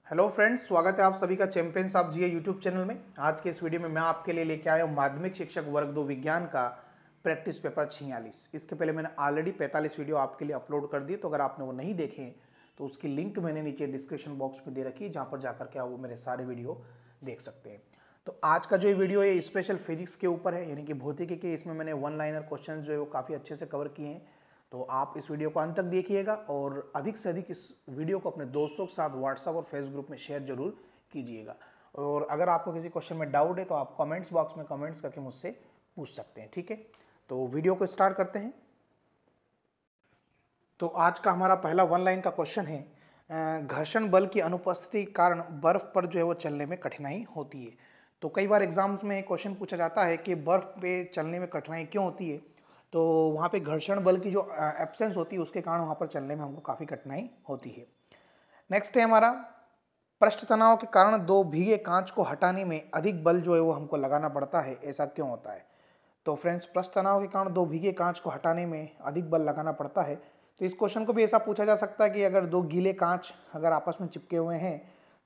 Hello friends, स्वागत है आप सभी का champions of GA YouTube channel में। आज के इस वीडियो में मैं आपके लिए लेके आया हूँ माध्यमिक शिक्षक वर्ग 2 विज्ञान का प्रैक्टिस पेपर 46। इसके पहले मैंने ऑलरेडी 45 वीडियो आपके लिए अपलोड कर दिए, तो अगर आपने वो नहीं देखे हैं तो उसकी लिंक मैंने नीचे डिस्क्रिप्शन बॉक्स में दे रखी है, जहाँ पर जाकर के आप वो मेरे सारे वीडियो देख सकते हैं। तो आज का जो ये वीडियो है स्पेशल फिजिक्स के ऊपर है, यानी कि भौतिकी के। इसमें मैंने वन लाइनर क्वेश्चन जो है वो काफ़ी अच्छे से कवर किए हैं। तो आप इस वीडियो को अंत तक देखिएगा और अधिक से अधिक इस वीडियो को अपने दोस्तों के साथ व्हाट्सएप और फेसबुक ग्रुप में शेयर जरूर कीजिएगा। और अगर आपको किसी क्वेश्चन में डाउट है तो आप कमेंट्स बॉक्स में कमेंट्स करके मुझसे पूछ सकते हैं, ठीक है। तो वीडियो को स्टार्ट करते हैं। तो आज का हमारा पहला वन लाइन का क्वेश्चन है, घर्षण बल की अनुपस्थिति के कारण बर्फ पर जो है वो चलने में कठिनाई होती है। तो कई बार एग्जाम्स में क्वेश्चन पूछा जाता है कि बर्फ पे चलने में कठिनाई क्यों होती है। तो वहाँ पे घर्षण बल की जो एब्सेंस होती है उसके कारण वहाँ पर चलने में हमको काफ़ी कठिनाई होती है। नेक्स्ट है हमारा, पृष्ठ तनाव के कारण दो भीगे कांच को हटाने में अधिक बल जो है वो हमको लगाना पड़ता है, ऐसा क्यों होता है। तो फ्रेंड्स, पृष्ठ तनाव के कारण दो भीगे कांच को हटाने में अधिक बल लगाना पड़ता है। तो इस क्वेश्चन को भी ऐसा पूछा जा सकता है कि अगर दो गीले कांच अगर आपस में चिपके हुए हैं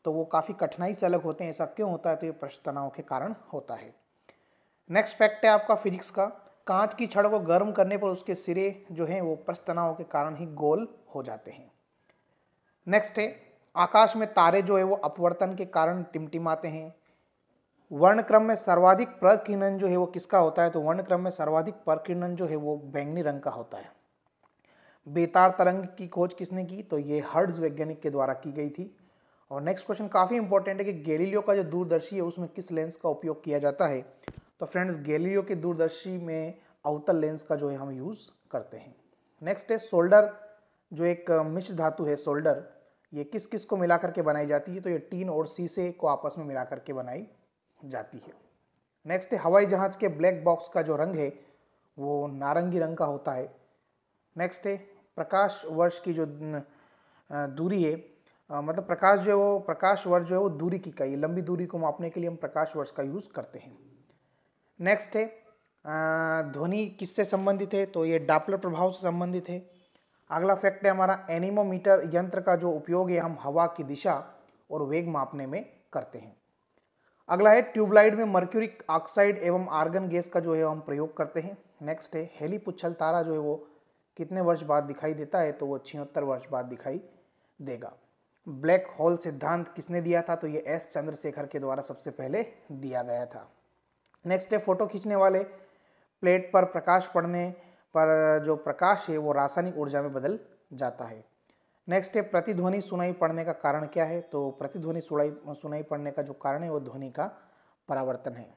तो वो काफ़ी कठिनाई से अलग होते हैं, ऐसा क्यों होता है। तो ये पृष्ठ तनाव के कारण होता है। नेक्स्ट फैक्ट है आपका फिजिक्स का, कांच की छड़ को गर्म करने पर उसके सिरे जो हैं वो पृष्ठ तनाव के कारण ही गोल हो जाते हैं। नेक्स्ट है, आकाश में तारे जो है वो अपवर्तन के कारण टिमटिमाते हैं। वर्णक्रम में सर्वाधिक प्रकीर्णन जो है वो किसका होता है। तो वर्णक्रम में सर्वाधिक प्रकीर्णन जो है वो बैंगनी रंग का होता है। बेतार तरंग की खोज किसने की। तो ये हर्ट्ज वैज्ञानिक के द्वारा की गई थी। और नेक्स्ट क्वेश्चन काफ़ी इंपॉर्टेंट है कि गैलीलियो का जो दूरदर्शी है उसमें किस लेंस का उपयोग किया जाता है। तो फ्रेंड्स, गैलीलियो के दूरदर्शी में अवतल लेंस का जो है हम यूज़ करते हैं। नेक्स्ट है सोल्डर, जो एक मिश्र धातु है सोल्डर, ये किस किस को मिला करके बनाई जाती है। तो ये टीन और शीशे को आपस में मिला करके बनाई जाती है। नेक्स्ट है, हवाई जहाज़ के ब्लैक बॉक्स का जो रंग है वो नारंगी रंग का होता है। नेक्स्ट है, प्रकाश वर्ष की जो दूरी है, मतलब प्रकाश जो है वो प्रकाश वर्ष जो है वो दूरी की इकाई, लंबी दूरी को मापने के लिए हम प्रकाश वर्ष का यूज़ करते हैं। नेक्स्ट है, ध्वनि किससे संबंधित है। तो ये डॉपलर प्रभाव से संबंधित है। अगला फैक्ट है हमारा, एनीमोमीटर यंत्र का जो उपयोग है हम हवा की दिशा और वेग मापने में करते हैं। अगला है, ट्यूबलाइट में मर्क्यूरिक ऑक्साइड एवं आर्गन गैस का जो है हम प्रयोग करते हैं। नेक्स्ट है, हेलीपुच्छल तारा जो है वो कितने वर्ष बाद दिखाई देता है। तो वो 76 वर्ष बाद दिखाई देगा। ब्लैक होल सिद्धांत किसने दिया था। तो ये एस चंद्रशेखर के द्वारा सबसे पहले दिया गया था। नेक्स्ट है, फोटो खींचने वाले प्लेट पर प्रकाश पड़ने पर जो प्रकाश है वो रासायनिक ऊर्जा में बदल जाता है। नेक्स्ट है, प्रतिध्वनि सुनाई पड़ने का कारण क्या है। तो प्रतिध्वनि सुनाई पड़ने का जो कारण है वो ध्वनि का परावर्तन है।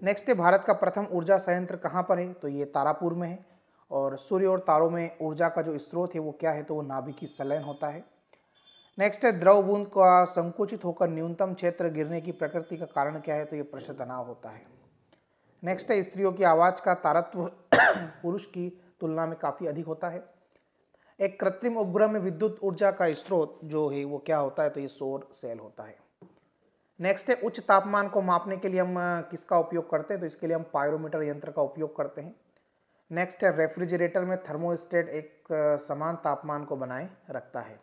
नेक्स्ट है, भारत का प्रथम ऊर्जा संयंत्र कहाँ पर है। तो ये तारापुर में है। और सूर्य और तारों में ऊर्जा का जो स्रोत है वो क्या है। तो वो नाभिकीय संलयन होता है। नेक्स्ट है, द्रव बूंद का संकुचित होकर न्यूनतम क्षेत्र गिरने की प्रकृति का कारण क्या है। तो ये पृष्ठ तनाव होता है। नेक्स्ट है, स्त्रियों की आवाज़ का तारत्व पुरुष की तुलना में काफ़ी अधिक होता है। एक कृत्रिम उपग्रह में विद्युत ऊर्जा का स्रोत जो है वो क्या होता है। तो ये सौर सेल होता है। नेक्स्ट है, उच्च तापमान को मापने के लिए हम किसका उपयोग करते हैं। तो इसके लिए हम पायरोमीटर यंत्र का उपयोग करते हैं। नेक्स्ट है, रेफ्रिजरेटर में थर्मोस्टेट एक समान तापमान को बनाए रखता है।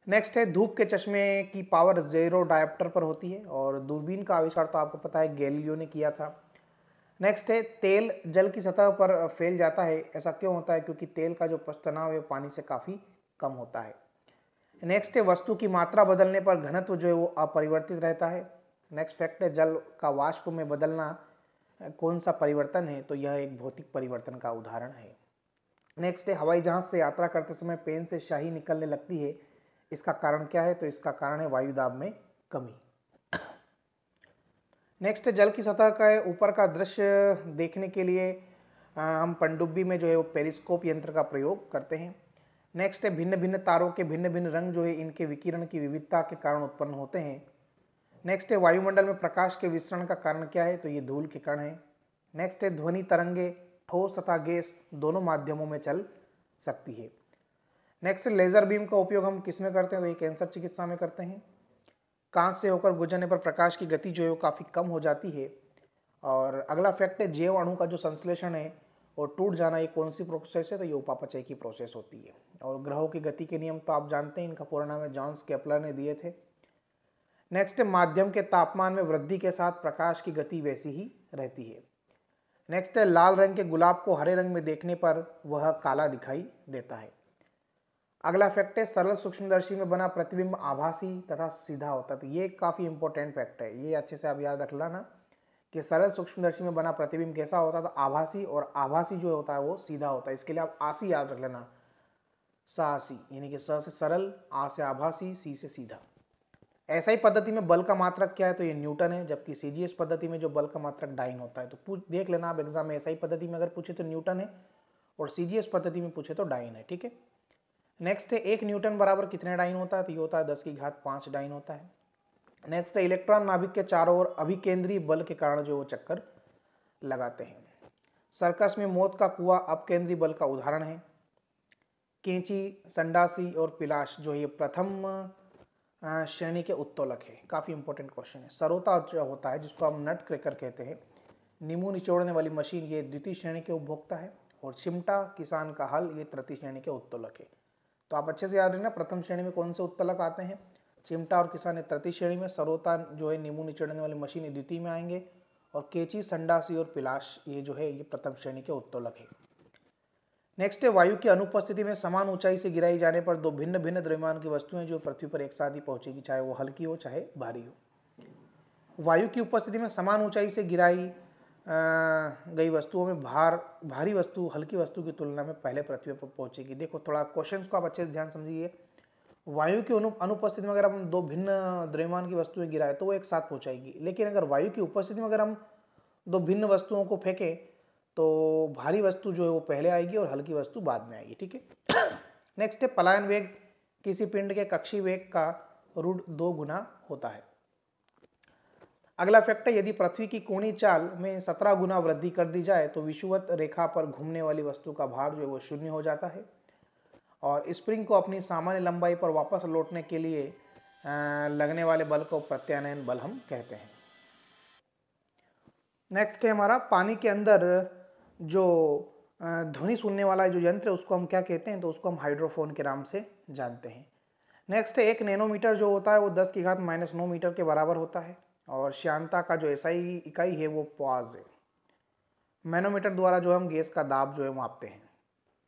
नेक्स्ट है, धूप के चश्मे की पावर 0 डायोप्टर पर होती है। और दूरबीन का आविष्कार तो आपको पता है गैलीलियो ने किया था। नेक्स्ट है, तेल जल की सतह पर फैल जाता है, ऐसा क्यों होता है। क्योंकि तेल का जो पृष्ठ तनाव है पानी से काफ़ी कम होता है। नेक्स्ट है, वस्तु की मात्रा बदलने पर घनत्व जो है वो अपरिवर्तित रहता है। नेक्स्ट फैक्ट है, जल का वाष्प में बदलना कौन सा परिवर्तन है। तो यह एक भौतिक परिवर्तन का उदाहरण है। नेक्स्ट है, हवाई जहाज से यात्रा करते समय पेन से स्याही निकलने लगती है, इसका कारण क्या है। तो इसका कारण है वायुदाब में कमी। नेक्स्ट है, जल की सतह का ऊपर का दृश्य देखने के लिए हम पनडुब्बी में जो है वो पेरिस्कोप यंत्र का प्रयोग करते हैं। नेक्स्ट है, भिन्न भिन्न तारों के भिन्न भिन्न रंग जो है इनके विकिरण की विविधता के कारण उत्पन्न होते हैं। नेक्स्ट है, वायुमंडल में प्रकाश के विसरण का कारण क्या है। तो ये धूल के कण है। नेक्स्ट है, ध्वनि तरंगे ठोस तथा गैस दोनों माध्यमों में चल सकती है। नेक्स्ट है, लेजर बीम का उपयोग हम किस में करते हैं। तो ये कैंसर चिकित्सा में करते हैं। कांच से होकर गुजरने पर प्रकाश की गति जो है वो काफ़ी कम हो जाती है। और अगला फैक्ट है, जैव अणु का जो संश्लेषण है और टूट जाना ये कौन सी प्रोसेस है, तो ये उपापचय की प्रोसेस होती है। और ग्रहों की गति के नियम तो आप जानते हैं, इनका पूरा नाम है जॉन्स केपलर ने दिए थे। नेक्स्ट, माध्यम के तापमान में वृद्धि के साथ प्रकाश की गति वैसी ही रहती है। नेक्स्ट है, लाल रंग के गुलाब को हरे रंग में देखने पर वह काला दिखाई देता है। अगला फैक्ट है, सरल सूक्ष्मदर्शी में बना प्रतिबिंब आभासी तथा सीधा होता है। तो ये काफ़ी इंपॉर्टेंट फैक्ट है, ये अच्छे से आप याद रख लेना कि सरल सूक्ष्मदर्शी में बना प्रतिबिंब कैसा होता है, तो आभासी, और आभासी जो होता है वो सीधा होता है। इसके लिए आप आसी याद रख लेना, सासी, यानी कि स से सरल, आ से आभासी, सी से सीधा। ऐसा ही पद्धति में बल का मात्रक क्या है, तो ये न्यूटन है, जबकि सीजीएस पद्धति में जो बल का मात्रक डाइन होता है। तो देख लेना आप एग्जाम में, ऐसा ही पद्धति में अगर पूछे तो न्यूटन है, और सीजीएस पद्धति में पूछे तो डाइन है, ठीक है। नेक्स्ट है, 1 न्यूटन बराबर कितने डाइन होता है, तो ये होता है 10⁵5 डाइन होता है। नेक्स्ट है, इलेक्ट्रॉन नाभिक के चारों ओर अभिकेंद्रीय बल के कारण जो वो चक्कर लगाते हैं। सर्कस में मौत का कुआं अपकेंद्रीय बल का उदाहरण है। कैंची, संडासी और पिलाश जो ये प्रथम श्रेणी के उत्तोलक है। काफ़ी इंपॉर्टेंट क्वेश्चन है। सरोता जो होता है, जिसको हम नट क्रैकर कहते हैं, नींबू निचोड़ने वाली मशीन, ये द्वितीय श्रेणी के उपभोक्ता है। और चिमटा, किसान का हल, ये तृतीय श्रेणी के उत्तोलक है। तो आप अच्छे से याद रखना, प्रथम श्रेणी में कौन से उत्तोलक आते हैं, चिमटा और किसान ये तृतीय श्रेणी में, सरोता जो है नींबू निचोड़ने वाली मशीन ये द्वितीय में आएंगे, और कैंची, संडासी और पिलाश ये जो है ये प्रथम श्रेणी के उत्तोलक है। नेक्स्ट है, वायु की अनुपस्थिति में समान ऊंचाई से गिराई जाने पर दो भिन्न भिन्न द्रव्यमान की वस्तुएं जो पृथ्वी पर एक साथ ही पहुंचेगी, चाहे वो हल्की हो चाहे भारी हो। वायु की उपस्थिति में समान ऊंचाई से गिराई गई वस्तुओं में भारी वस्तु हल्की वस्तु की तुलना में पहले पृथ्वी पर पहुंचेगी। देखो थोड़ा क्वेश्चंस को आप अच्छे से ध्यान समझिए। वायु की अनुपस्थिति में अगर हम दो भिन्न द्रव्यमान की वस्तुएं गिराए तो वो एक साथ पहुंचाएगी, लेकिन अगर वायु की उपस्थिति में अगर हम दो भिन्न वस्तुओं को फेंकें तो भारी वस्तु जो है वो पहले आएगी और हल्की वस्तु बाद में आएगी, ठीक है। नेक्स्ट है, पलायन वेग किसी पिंड के कक्षीय वेग का √2 गुना होता है। अगला फैक्ट है, यदि पृथ्वी की कोणीय चाल में 17 गुना वृद्धि कर दी जाए तो विषुवत रेखा पर घूमने वाली वस्तु का भार जो है वो 0 हो जाता है, और स्प्रिंग को अपनी सामान्य लंबाई पर वापस लौटने के लिए लगने वाले बल को प्रत्यानयन बल हम कहते हैं। नेक्स्ट है हमारा, पानी के अंदर जो ध्वनि सुनने वाला जो यंत्र है उसको हम क्या कहते हैं, तो उसको हम हाइड्रोफोन के नाम से जानते हैं। नेक्स्ट है, 1 नैनोमीटर जो होता है वो 10⁻⁹ मीटर के बराबर होता है, और श्यानता का जो एसआई इकाई है वो पॉज है। मैनोमीटर द्वारा जो हम गैस का दाब जो है मापते हैं।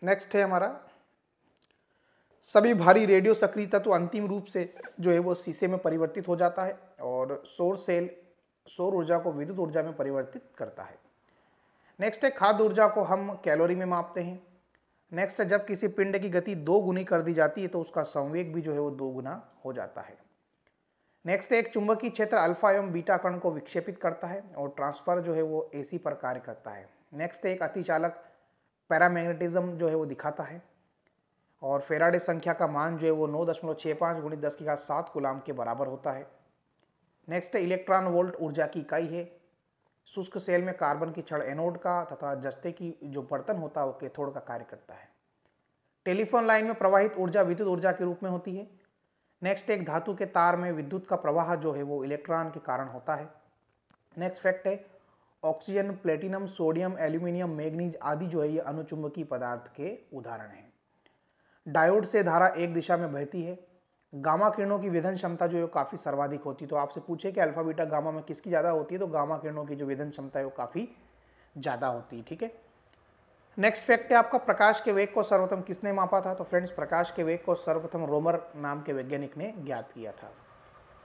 नेक्स्ट है हमारा, सभी भारी रेडियो सक्रिय तत्व अंतिम रूप से जो है वो शीशे में परिवर्तित हो जाता है, और सौर सेल सौर ऊर्जा को विद्युत ऊर्जा में परिवर्तित करता है। नेक्स्ट है, खाद्य ऊर्जा को हम कैलोरी में मापते हैं। नेक्स्ट है, जब किसी पिंड की गति 2 गुनी कर दी जाती है तो उसका संवेग भी जो है वो 2 गुना हो जाता है। नेक्स्ट है, एक चुंबकीय क्षेत्र अल्फा एवं बीटा कण को विक्षेपित करता है, और ट्रांसफर जो है वो एसी पर कार्य करता है। नेक्स्ट है, एक अतिचालक पैरामैग्नेटिज्म जो है वो दिखाता है, और फेराडे संख्या का मान जो है वो 9.65 × 10⁷ कूलाम के बराबर होता है। नेक्स्ट है, इलेक्ट्रॉन वोल्ट ऊर्जा की इकाई है। शुष्क सेल में कार्बन की छड़ एनोड का तथा जस्ते की जो बर्तन होता है वो कैथोड का कार्य करता है। टेलीफोन लाइन में प्रवाहित ऊर्जा विद्युत ऊर्जा के रूप में होती है। नेक्स्ट, एक धातु के तार में विद्युत का प्रवाह जो है वो इलेक्ट्रॉन के कारण होता है। नेक्स्ट फैक्ट है, oxygen, platinum, sodium, aluminium, manganese आदि जो है ये अनुचुंबकीय पदार्थ के उदाहरण हैं। डायोड से धारा एक दिशा में बहती है। गामा किरणों की विधन क्षमता जो है काफ़ी सर्वाधिक होती है। तो आपसे पूछे कि अल्फा बीटा गामा में किसकी ज़्यादा होती है, तो गामा किरणों की जो विधन क्षमता है वो काफ़ी ज़्यादा होती है, ठीक है। नेक्स्ट फैक्ट है आपका, प्रकाश के वेग को सर्वप्रथम किसने मापा था, तो फ्रेंड्स प्रकाश के वेग को सर्वप्रथम रोमर नाम के वैज्ञानिक ने ज्ञात किया था।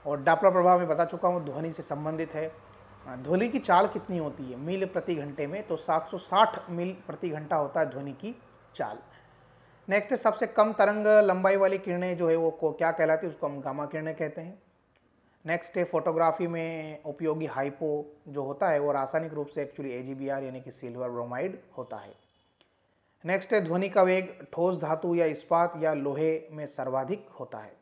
और डॉपलर प्रभाव में बता चुका हूँ, ध्वनि से संबंधित है। ध्वनि की चाल कितनी होती है मील प्रति घंटे में, तो 760 मील प्रति घंटा होता है ध्वनि की चाल। नेक्स्ट है, सबसे कम तरंग लंबाई वाली किरणें जो है वो को क्या कहलाती है, उसको हम गामा किरणें कहते हैं। नेक्स्ट है, फोटोग्राफी में उपयोगी हाइपो जो होता है वो रासायनिक रूप से एक्चुअली AgBr यानी कि सिल्वर ब्रोमाइड होता है। नेक्स्ट है, ध्वनि का वेग ठोस धातु या इस्पात या लोहे में सर्वाधिक होता है।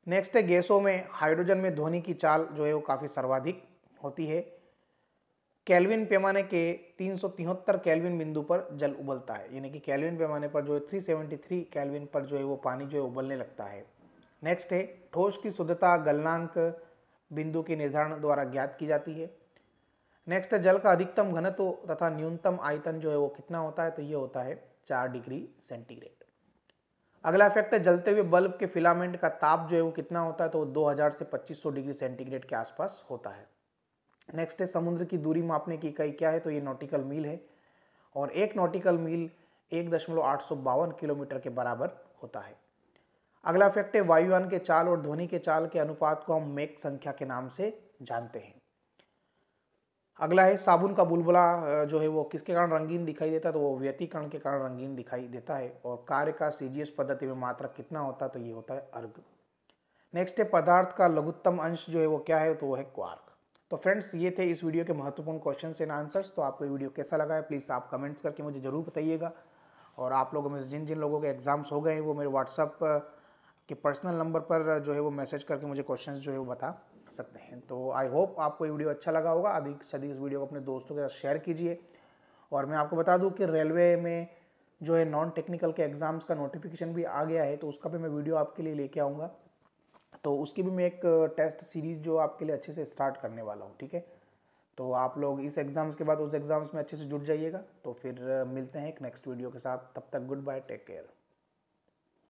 नेक्स्ट है, गैसों में हाइड्रोजन में ध्वनि की चाल जो है वो काफ़ी सर्वाधिक होती है। केल्विन पैमाने के 373 केल्विन बिंदु पर जल उबलता है, यानी कि केल्विन पैमाने पर जो है 373 केल्विन पर जो है वो पानी जो है उबलने लगता है। नेक्स्ट है, ठोस की शुद्धता गलनांक बिंदु के निर्धारण द्वारा ज्ञात की जाती है। नेक्स्ट है जल का अधिकतम घनत्व तथा न्यूनतम आयतन जो है वो कितना होता है, तो ये होता है 4 डिग्री सेंटीग्रेड। अगला इफेक्ट है जलते हुए बल्ब के फिलामेंट का ताप जो है वो कितना होता है, तो 2000 से 2500 डिग्री सेंटीग्रेड के आसपास होता है। नेक्स्ट है समुद्र की दूरी मापने की इकाई क्या है, तो ये नॉटिकल मील है और एक नॉटिकल मील 1.852 किलोमीटर के बराबर होता है। अगला फैक्ट है वायुयान के चाल और ध्वनि के चाल के अनुपात को हम मैक संख्या के नाम से जानते हैं। अगला है साबुन का बुलबुला जो है वो किसके कारण रंगीन दिखाई देता है, तो वो व्यतिकरण के कारण रंगीन दिखाई देता है। और कार्य का सीजीएस पद्धति में मात्रक कितना होता है, तो ये होता है अर्ग। नेक्स्ट है पदार्थ का लघुत्तम अंश जो है वो क्या है, तो वो है क्वार्क। तो फ्रेंड्स ये थे इस वीडियो के महत्वपूर्ण क्वेश्चंस एंड आंसर्स। तो आपको ये वीडियो कैसा लगा है प्लीज़ आप कमेंट्स करके मुझे ज़रूर बताइएगा। और आप लोगों में जिन जिन लोगों के एग्जाम्स हो गए हैं वो मेरे व्हाट्सअप के पर्सनल नंबर पर जो है वो मैसेज करके मुझे क्वेश्चंस जो है वो बता सकते हैं। तो आई होप आपको ये वीडियो अच्छा लगा होगा। अधिक से अधिक इस वीडियो को अपने दोस्तों के साथ शेयर कीजिए। और मैं आपको बता दूं कि रेलवे में जो है नॉन टेक्निकल के एग्ज़ाम्स का नोटिफिकेशन भी आ गया है, तो उसका भी मैं वीडियो आपके लिए लेके आऊँगा। तो उसकी भी मैं एक टेस्ट सीरीज़ जो आपके लिए अच्छे से स्टार्ट करने वाला हूँ, ठीक है। तो आप लोग इस एग्ज़ाम्स के बाद उस एग्ज़ाम्स में अच्छे से जुट जाइएगा। तो फिर मिलते हैं एक नेक्स्ट वीडियो के साथ, तब तक गुड बाय, टेक केयर।